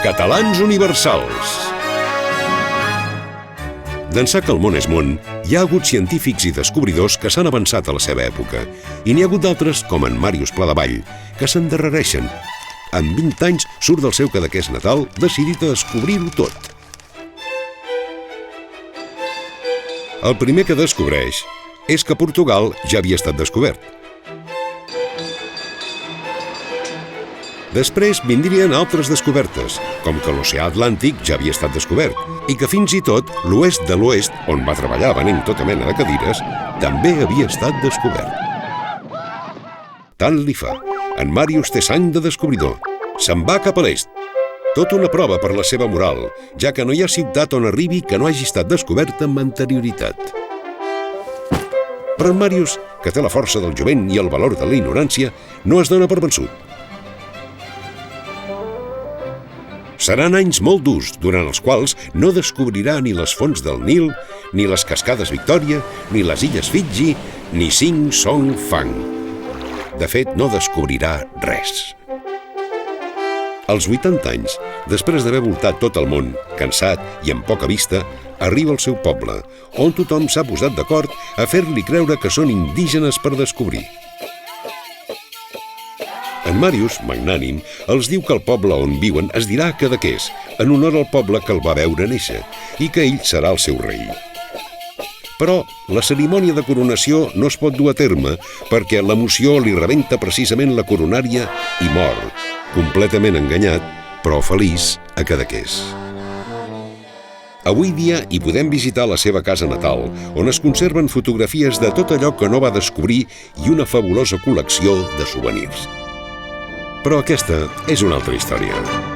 Catalans universals. D'ençà que el món és món, hi ha hagut científics i descobridors que s'han avançat a la seva època, i n'hi ha hagut d'altres, com en Màrius Pladevall, que s'endarrereixen. Amb 20 anys surt del seu Cadaqués natal decidit a descobrir-ho tot. El primer que descobreix és que Portugal ja havia estat descobert. Després vindrien altres descobertes, com que l'oceà Atlàntic ja havia estat descobert i que fins i tot l'oest de l'oest, on va treballar venent tota mena de cadires, també havia estat descobert. Tant li fa. En Màrius té sang de descobridor. Se'n va cap a l'est. Tot una prova per la seva moral, ja que no hi ha ciutat on arribi que no hagi estat descoberta amb anterioritat. Però en Màrius, que té la força del jovent i el valor de la ignorància, no es dona per vençut. Seran anys molt durs, durant els quals no descobrirà ni les fonts del Nil, ni les cascades Victòria, ni les illes Fiji, ni Sing Song Fang. De fet, no descobrirà res. Als 80 anys, després d'haver voltat tot el món, cansat i amb poca vista, arriba al seu poble, on tothom s'ha posat d'acord a fer-li creure que són indígenes per descobrir. En Màrius, magnànim, els diu que el poble on viuen es dirà Cadaqués, en honor al poble que el va veure néixer, i que ell serà el seu rei. Però la cerimònia de coronació no es pot dur a terme perquè l'emoció li rebenta precisament la coronària i mor, completament enganyat, però feliç, a Cadaqués. Avui dia hi podem visitar la seva casa natal, on es conserven fotografies de tot allò que no va descobrir i una fabulosa col·lecció de souvenirs. Però aquesta és una altra història.